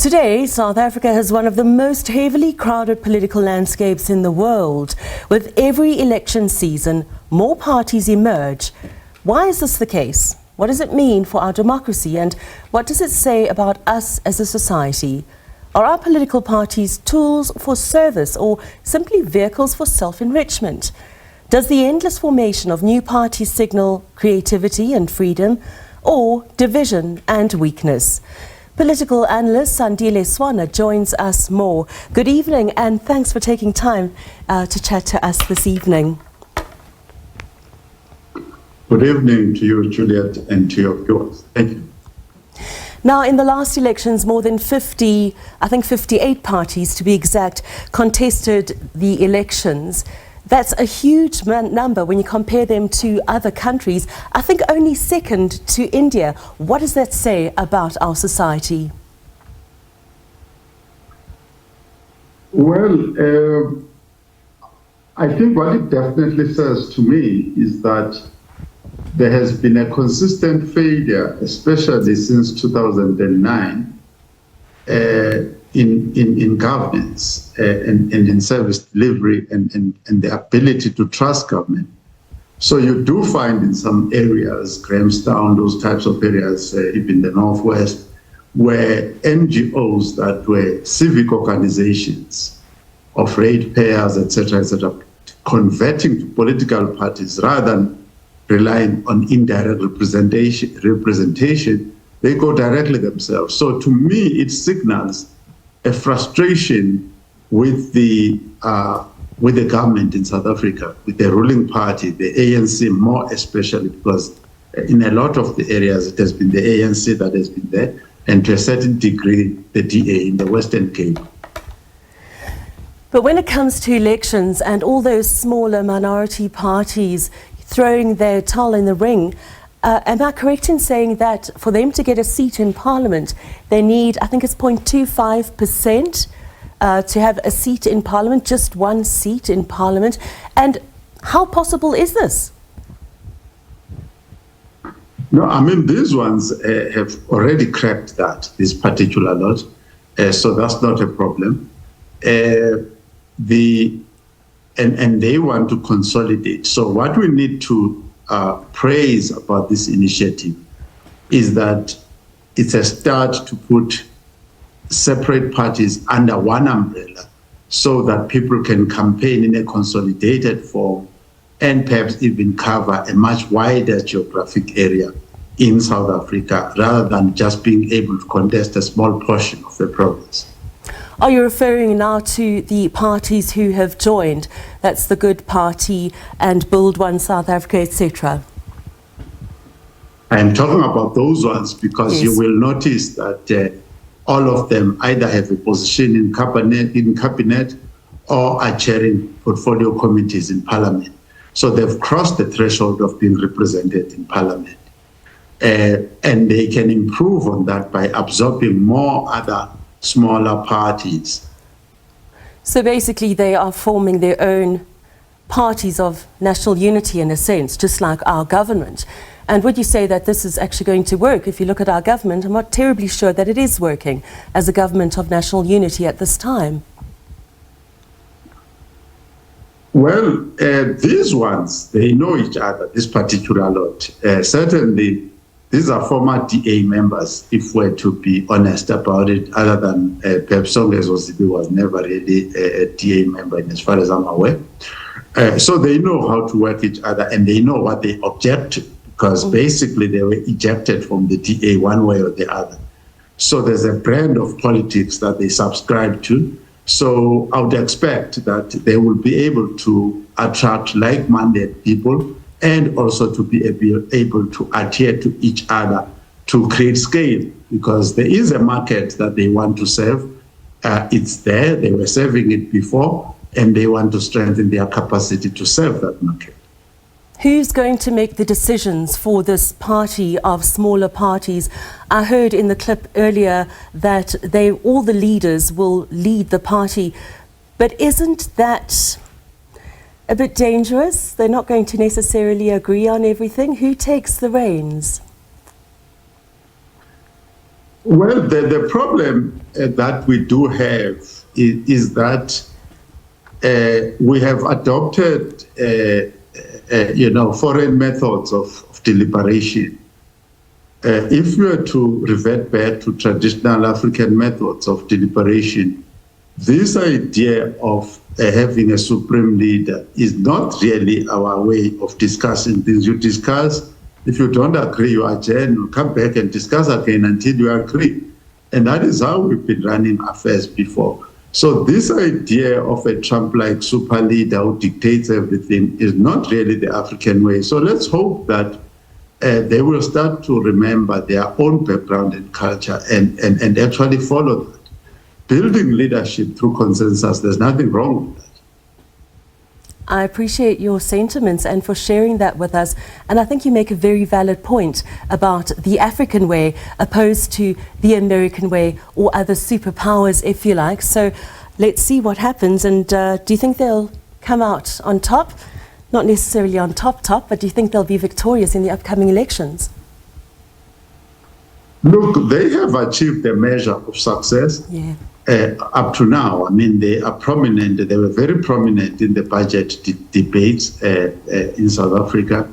Today, South Africa has one of the most heavily crowded political landscapes in the world. With every election season, more parties emerge. Why is this the case? What does it mean for our democracy, and what does it say about us as a society? Are our political parties tools for service or simply vehicles for self-enrichment? Does the endless formation of new parties signal creativity and freedom, or division and weakness? Political analyst Sandile Swana joins us more. Good evening, and thanks for taking time to chat to us this evening. Good evening to you, Juliet, and to your viewers. Thank you. Now, in the last elections, more than 50, I think 58 parties to be exact, contested the elections. That's a huge number when you compare them to other countries. I think only second to India. What does that say about our society? Well, I think what it definitely says to me is that there has been a consistent failure, especially since 2009, in governance and in service delivery and the ability to trust government. So you do find in some areas, Grahamstown, those types of areas, even the Northwest, where NGOs that were civic organizations of ratepayers, etc., converting to political parties rather than relying on indirect representation, they go directly themselves. So to me, it signals a frustration with the government in South Africa, with the ruling party, the ANC more especially, because in a lot of the areas it has been the ANC that has been there, and to a certain degree the DA in the Western Cape. But when it comes to elections and all those smaller minority parties throwing their toll in the ring, am I correct in saying that for them to get a seat in Parliament, they need, I think it's 0.25% to have a seat in Parliament, just one seat in Parliament? And how possible is this? No, I mean, these ones have already cracked that, this particular lot, so that's not a problem. And they want to consolidate. So what we need to praise about this initiative is that it's a start to put separate parties under one umbrella so that people can campaign in a consolidated form and perhaps even cover a much wider geographic area in South Africa rather than just being able to contest a small portion of the province. Are you referring now to the parties who have joined? That's the Good Party and Build One South Africa, etc. I'm talking about those ones because yes, you will notice that all of them either have a position in cabinet or are chairing portfolio committees in Parliament. So they've crossed the threshold of being represented in Parliament. And they can improve on that by absorbing more other smaller parties. So basically they are forming their own parties of national unity in a sense, just like our government. And would you say that this is actually going to work? If you look at our government, I'm not terribly sure that it is working as a government of national unity at this time. Well, these ones, they know each other, this particular lot. Certainly, these are former DA members, if we're to be honest about it, other than perhaps Songes Osibi was never really a DA member, as far as I'm aware. So they know how to work each other and they know what they object to, because basically they were ejected from the DA one way or the other. So there's a brand of politics that they subscribe to. So I would expect that they will be able to attract like-minded people and also to be able to adhere to each other to create scale, because there is a market that they want to serve. It's there, they were serving it before, and they want to strengthen their capacity to serve that market. Who's going to make the decisions for this party of smaller parties? I heard in the clip earlier that all the leaders will lead the party, but isn't that a bit dangerous? They're not going to necessarily agree on everything. Who takes the reins? Well, the problem that we do have is that we have adopted, foreign methods of deliberation. If we were to revert back to traditional African methods of deliberation, this idea of having a supreme leader is not really our way of discussing things. You discuss, if you don't agree, you adjourn, you come back and discuss again until you agree. And that is how we've been running affairs before. So this idea of a Trump-like super leader who dictates everything is not really the African way. So let's hope that they will start to remember their own background and culture and actually follow that. Building leadership through consensus, there's nothing wrong with that. I appreciate your sentiments and for sharing that with us. And I think you make a very valid point about the African way opposed to the American way or other superpowers, if you like. So let's see what happens. And do you think they'll come out on top? Not necessarily on top, but do you think they'll be victorious in the upcoming elections? Look, they have achieved a measure of success. Yeah. Up to now. I mean, they are prominent. They were very prominent in the budget debates in South Africa.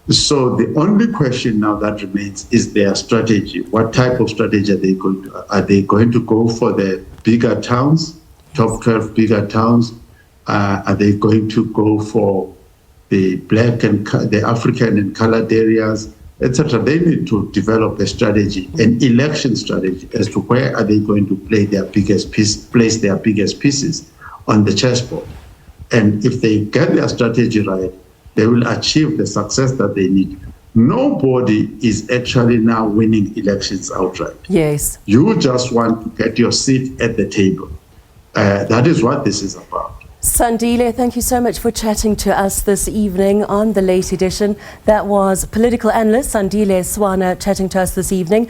So the only question now that remains is their strategy. What type of strategy are they going to? Are they going to go for the bigger towns, top 12 bigger towns? Are they going to go for the black and the African and colored areas, etc.? They need to develop a strategy, an election strategy, as to where are they going to place their biggest pieces on the chessboard. And if they get their strategy right, they will achieve the success that they need. Nobody is actually now winning elections outright. Yes. You just want to get your seat at the table. That is what this is about. Sandile, thank you so much for chatting to us this evening on the Late Edition. That was political analyst Sandile Swana chatting to us this evening.